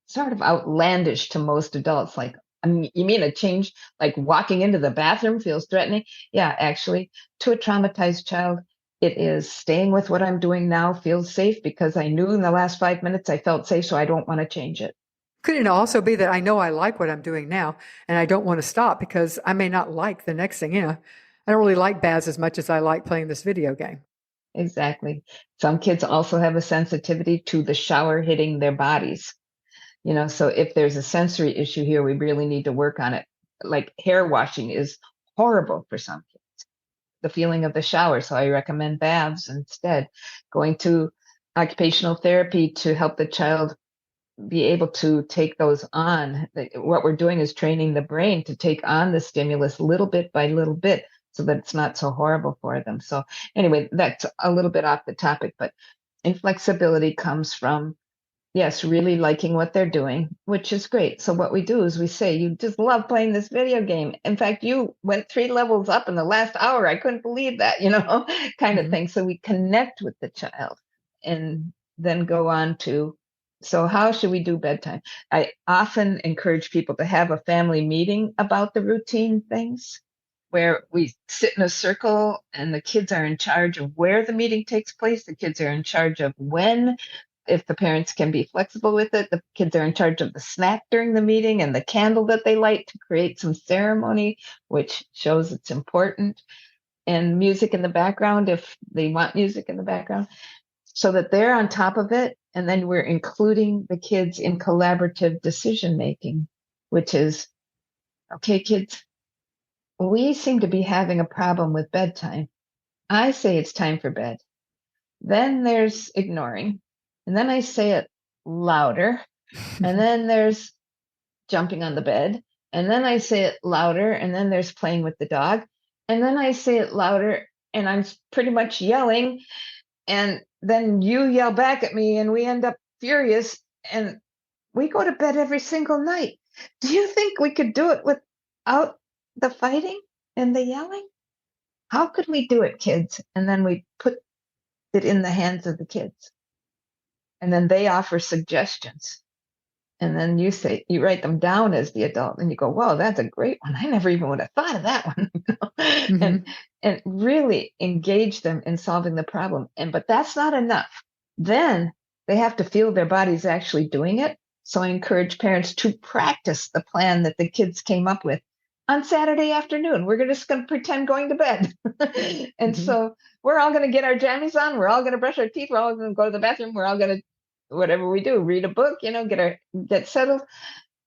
sort of outlandish to most adults. Like, I mean, you mean a change like walking into the bathroom feels threatening? Yeah, actually, to a traumatized child, it is. Staying with what I'm doing now feels safe because I knew in the last 5 minutes I felt safe, so I don't want to change it. Could it also be that I know I like what I'm doing now and I don't want to stop because I may not like the next thing? I don't really like baths as much as I like playing this video game. Exactly. Some kids also have a sensitivity to the shower hitting their bodies. So if there's a sensory issue here, we really need to work on it. Like hair washing is horrible for some kids, the feeling of the shower. So I recommend baths instead. Going to occupational therapy to help the child be able to take those on. What we're doing is training the brain to take on the stimulus little bit by little bit so that it's not so horrible for them. So anyway, that's a little bit off the topic, but inflexibility comes from, yes, really liking what they're doing, which is great. So what we do is we say, you just love playing this video game. In fact, you went 3 levels up in the last hour. I couldn't believe that, kind of Mm-hmm. thing. So we connect with the child and then go on to, so how should we do bedtime? I often encourage people to have a family meeting about the routine things where we sit in a circle and the kids are in charge of where the meeting takes place. The kids are in charge of when. If the parents can be flexible with it, the kids are in charge of the snack during the meeting and the candle that they light to create some ceremony, which shows it's important. And music in the background, if they want music in the background, so that they're on top of it. And then we're including the kids in collaborative decision making, which is, okay, kids, we seem to be having a problem with bedtime. I say it's time for bed. Then there's ignoring. And then I say it louder. And then there's jumping on the bed. And then I say it louder, and then there's playing with the dog. And then I say it louder, and I'm pretty much yelling. And then you yell back at me, and we end up furious. And we go to bed every single night. Do you think we could do it without the fighting and the yelling? How could we do it, kids? And then we put it in the hands of the kids. And then they offer suggestions. And then you write them down as the adult, and you go, "Whoa, that's a great one. I never even would have thought of that one." Mm-hmm. And really engage them in solving the problem. But that's not enough. Then they have to feel their bodies actually doing it. So I encourage parents to practice the plan that the kids came up with on Saturday afternoon. We're just going to pretend going to bed. And Mm-hmm. so we're all going to get our jammies on. We're all going to brush our teeth. We're all going to go to the bathroom. We're all going to, whatever we do, read a book, get settled.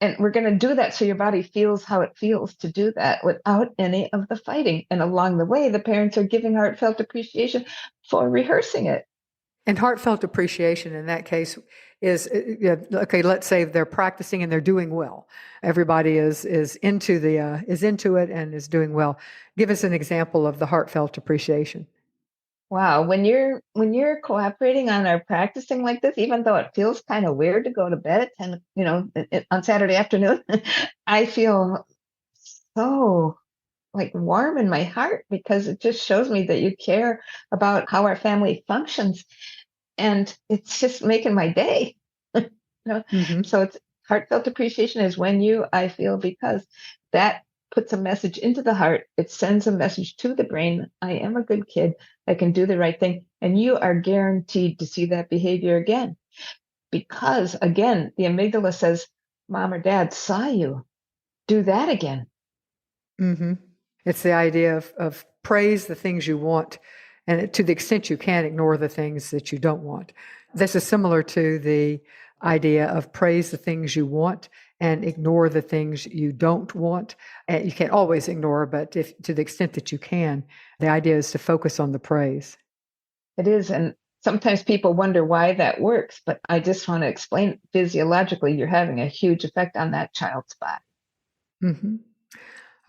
And we're going to do that so your body feels how it feels to do that without any of the fighting. And along the way, the parents are giving heartfelt appreciation for rehearsing it. And heartfelt appreciation in that case is, okay, let's say they're practicing and they're doing well. Everybody is into it and is doing well. Give us an example of the heartfelt appreciation. Wow, when you're cooperating on our practicing like this, even though it feels kind of weird to go to bed at 10, on Saturday afternoon, I feel so like warm in my heart because it just shows me that you care about how our family functions, and it's just making my day. you Mm-hmm. So it's heartfelt appreciation is when I feel, because that puts a message into the heart. It sends a message to the brain. I am a good kid. I can do the right thing. And you are guaranteed to see that behavior again. Because again, the amygdala says, Mom or Dad saw you. Do that again. Mm-hmm. It's the idea of praise the things you want, and to the extent you can, ignore the things that you don't want. This is similar to the idea of praise the things you want and ignore the things you don't want. And you can't always ignore, but if to the extent that you can, the idea is to focus on the praise. It is. And sometimes people wonder why that works, but I just want to explain physiologically, you're having a huge effect on that child's body. Mm-hmm.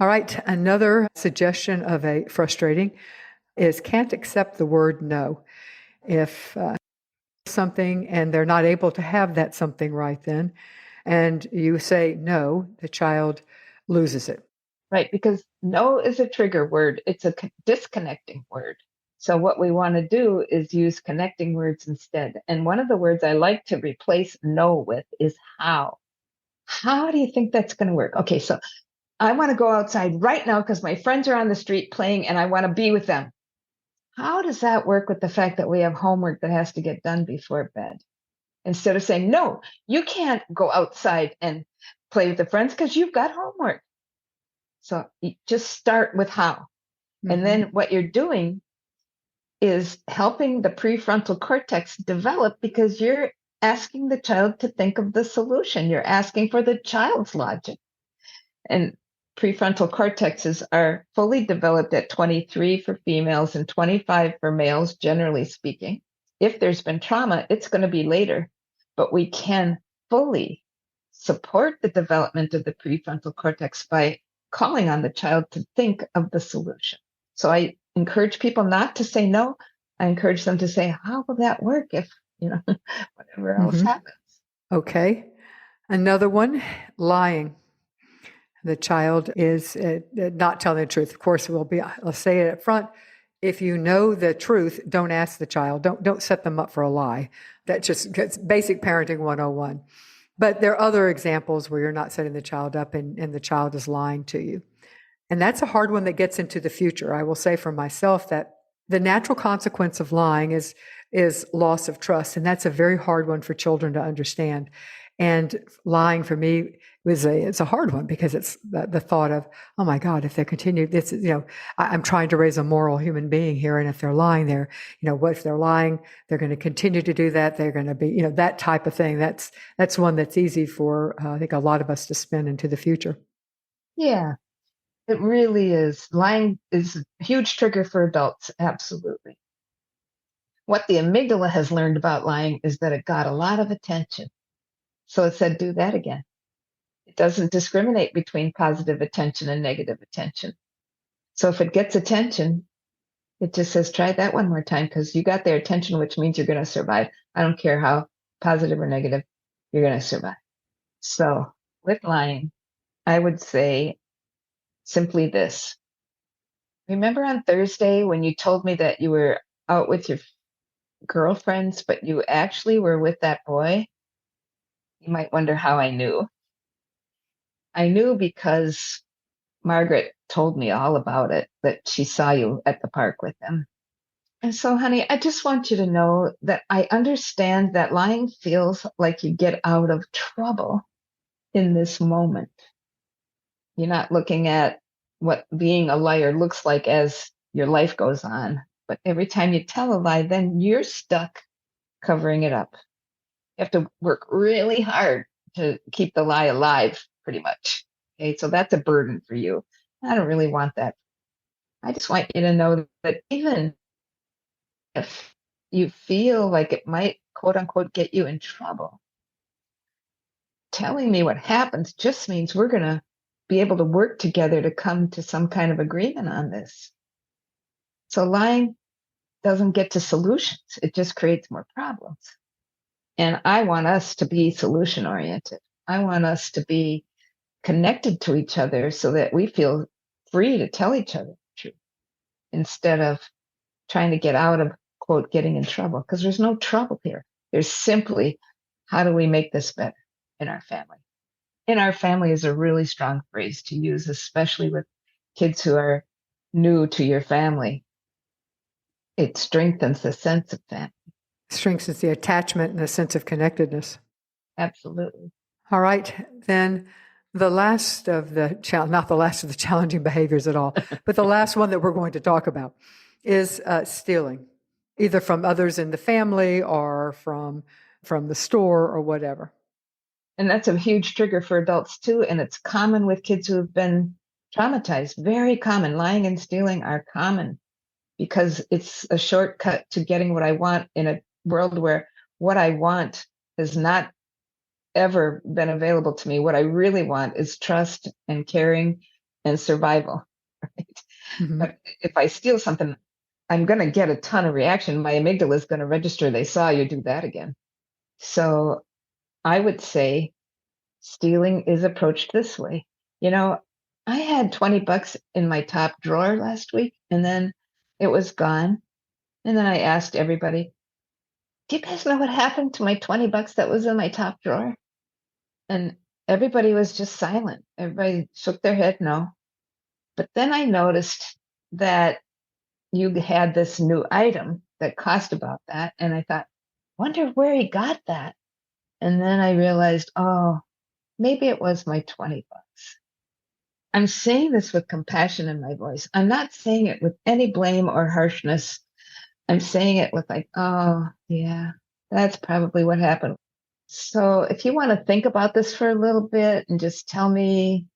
All right. Another suggestion of a frustrating is can't accept the word no. If something and they're not able to have that something right then, and you say no, the child loses it. Right, because no is a trigger word. It's a disconnecting word. So what we want to do is use connecting words instead. And one of the words I like to replace no with is how. How do you think that's going to work? Okay, so I want to go outside right now because my friends are on the street playing and I want to be with them. How does that work with the fact that we have homework that has to get done before bed? Instead of saying, no, you can't go outside and play with the friends because you've got homework. So you just start with how. And Mm-hmm. then what you're doing is helping the prefrontal cortex develop because you're asking the child to think of the solution. You're asking for the child's logic. And prefrontal cortexes are fully developed at 23 for females and 25 for males, generally speaking. If there's been trauma, it's going to be later, but we can fully support the development of the prefrontal cortex by calling on the child to think of the solution. So I encourage people not to say no. I encourage them to say, how will that work if, whatever else Mm-hmm. happens? Okay. Another one, lying. The child is not telling the truth. Of course, I'll say it up front. If you know the truth, don't ask the child. Don't set them up for a lie. That just gets basic parenting 101. But there are other examples where you're not setting the child up and the child is lying to you. And that's a hard one that gets into the future. I will say for myself that the natural consequence of lying is loss of trust. And that's a very hard one for children to understand. And lying for me it's a hard one because it's the thought of, oh my God, if they continue this, I'm trying to raise a moral human being here. And if they're lying there, what if they're lying, they're going to continue to do that. They're going to be, that type of thing. That's one that's easy for, I think a lot of us to spin into the future. Yeah, it really is. Lying is a huge trigger for adults. Absolutely. What the amygdala has learned about lying is that it got a lot of attention. So it said, do that again. It doesn't discriminate between positive attention and negative attention. So if it gets attention, it just says, try that one more time because you got their attention, which means you're going to survive. I don't care how positive or negative, you're going to survive. So with lying, I would say simply this. Remember on Thursday when you told me that you were out with your girlfriends, but you actually were with that boy? You might wonder how I knew. I knew because Margaret told me all about it, that she saw you at the park with them. And so, honey, I just want you to know that I understand that lying feels like you get out of trouble in this moment. You're not looking at what being a liar looks like as your life goes on. But every time you tell a lie, then you're stuck covering it up. You have to work really hard to keep the lie alive, pretty much. Okay, so that's a burden for you. I don't really want that. I just want you to know that even if you feel like it might, quote unquote, get you in trouble, telling me what happens just means we're going to be able to work together to come to some kind of agreement on this. So lying doesn't get to solutions, it just creates more problems. And I want us to be solution oriented. I want us to be connected to each other so that we feel free to tell each other the truth instead of trying to get out of, quote, getting in trouble, because there's no trouble here. There's simply, how do we make this better in our family? In our family is a really strong phrase to use, especially with kids who are new to your family. It strengthens the sense of family. Strengthens the attachment and the sense of connectedness. Absolutely. All right, then the last of the, not the last of the challenging behaviors at all, but the last one that we're going to talk about is stealing, either from others in the family or from the store or whatever. And that's a huge trigger for adults too. And it's common with kids who have been traumatized, very common. Lying and stealing are common because it's a shortcut to getting what I want in a world where what I want has not ever been available to me. What I really want is trust and caring and survival. Right? Mm-hmm. But if I steal something, I'm going to get a ton of reaction. My amygdala is going to register, they saw you do that again. So I would say stealing is approached this way. You know, I had $20 in my top drawer last week and then it was gone. And then I asked everybody, do you guys know what happened to my $20 that was in my top drawer? And everybody was just silent. Everybody shook their head no. But then I noticed that you had this new item that cost about that. And I thought, wonder where he got that. And then I realized, oh, maybe it was my $20. I'm saying this with compassion in my voice. I'm not saying it with any blame or harshness. I'm saying it with like, oh, yeah, that's probably what happened. So if you want to think about this for a little bit and just tell me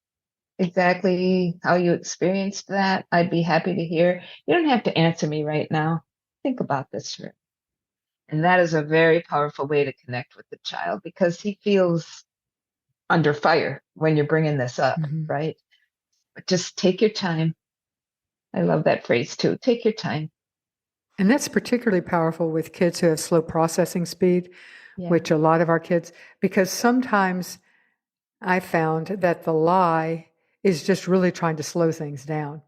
exactly how you experienced that, I'd be happy to hear. You don't have to answer me right now. Think about this for. And that is a very powerful way to connect with the child because he feels under fire when you're bringing this up, Mm-hmm. right? But just take your time. I love that phrase too. Take your time. And that's particularly powerful with kids who have slow processing speed, Yeah. which a lot of our kids, because sometimes I found that the lie is just really trying to slow things down.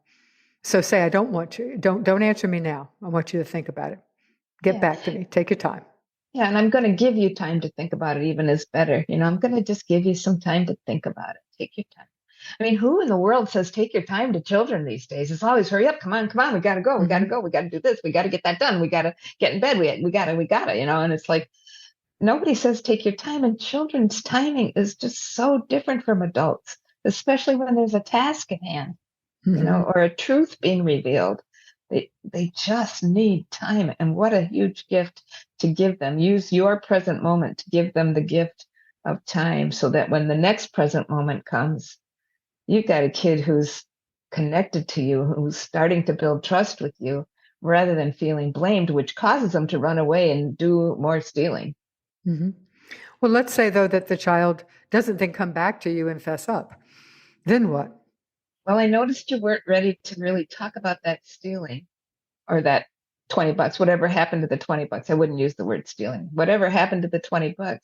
So say, I don't want you, don't answer me now. I want you to think about it. Get back to me. Take your time. Yeah, and I'm going to give you time to think about it, even is better. You know, I'm going to just give you some time to think about it. Take your time. I mean, who in the world says take your time to children these days? It's always hurry up, come on, we got to go, we got to go, we got to do this, we got to get that done, we got to get in bed, we got to, you know, and it's like, nobody says take your time, and children's timing is just so different from adults, especially when there's a task at hand, you know, or a truth being revealed. They just need time. And what a huge gift to give them. Use your present moment to give them the gift of time so that when the next present moment comes, you've got a kid who's connected to you, who's starting to build trust with you rather than feeling blamed, which causes them to run away and do more stealing. Mm-hmm. Well, let's say, though, that the child doesn't then come back to you and fess up. Then what? Well, I noticed you weren't ready to really talk about that stealing or that $20, whatever happened to the $20. I wouldn't use the word stealing. Whatever happened to the $20.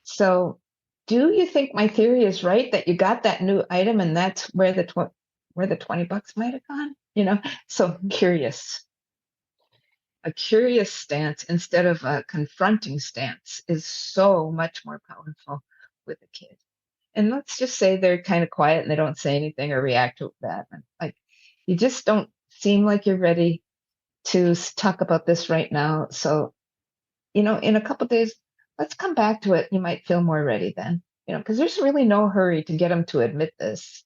So, do you think my theory is right that you got that new item and that's where the $20 might have gone? So curious. A curious stance instead of a confronting stance is so much more powerful with a kid. And let's just say they're kind of quiet and they don't say anything or react to that. Like, you just don't seem like you're ready to talk about this right now. So, in a couple of days, let's come back to it. You might feel more ready then, because there's really no hurry to get them to admit this.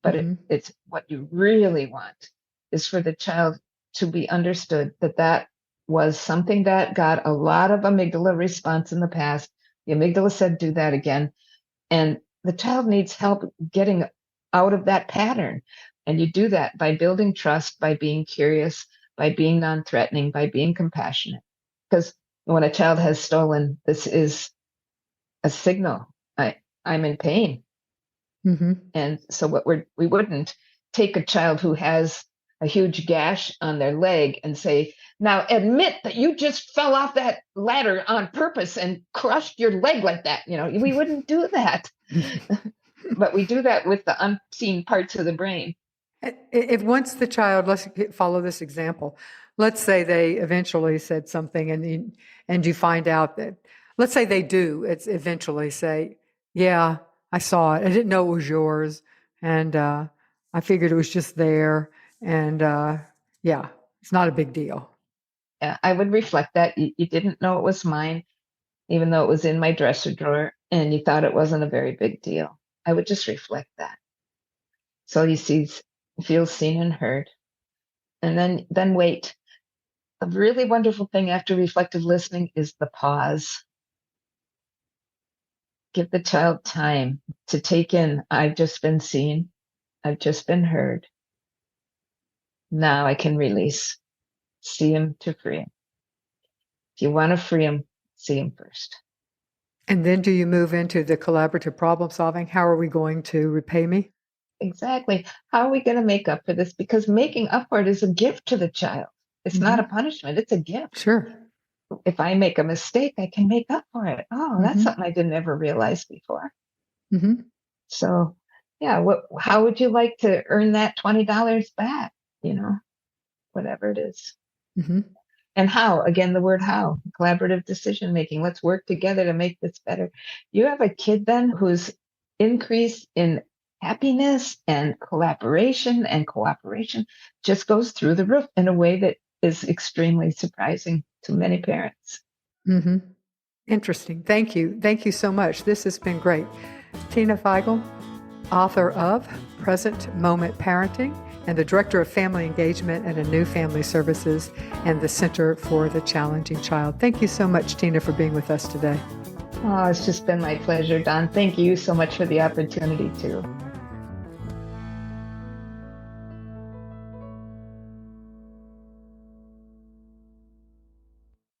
But it's what you really want is for the child to be understood that was something that got a lot of amygdala response in the past. The amygdala said, do that again. And the child needs help getting out of that pattern. And you do that by building trust, by being curious, by being non-threatening, by being compassionate. Because when a child has stolen, this is a signal. I'm in pain. And so we wouldn't take a child who has a huge gash on their leg and say, now admit that you just fell off that ladder on purpose and crushed your leg like that. We wouldn't do that. But we do that with the unseen parts of the brain. If once the child, let's follow this example. Let's say they eventually said something and you find out that, let's say they do eventually say, yeah, I saw it. I didn't know it was yours. And I figured it was just there. And yeah, it's not a big deal. Yeah, I would reflect that. You didn't know it was mine, even though it was in my dresser drawer, and you thought it wasn't a very big deal. I would just reflect that. So he feels seen and heard. And then wait. A really wonderful thing after reflective listening is the pause. Give the child time to take in, I've just been seen. I've just been heard. Now I can release. See him to free him. If you want to free him, see him first. And then do you move into the collaborative problem solving? How are we going to repay me? Exactly. How are we going to make up for this? Because making up for it is a gift to the child. It's not a punishment. It's a gift. Sure. If I make a mistake, I can make up for it. Oh, that's something I didn't ever realize before. So, yeah, how would you like to earn that $20 back? Whatever it is. And how, again, the word how, collaborative decision making. Let's work together to make this better. You have a kid then whose increase in happiness and collaboration and cooperation just goes through the roof in a way that is extremely surprising to many parents. Interesting. Thank you. Thank you so much. This has been great. Tina Feigl, author of Present Moment Parenting and the Director of Family Engagement and New Family Services and the Center for the Challenging Child. Thank you so much, Tina, for being with us today. Oh, it's just been my pleasure, Don. Thank you so much for the opportunity too.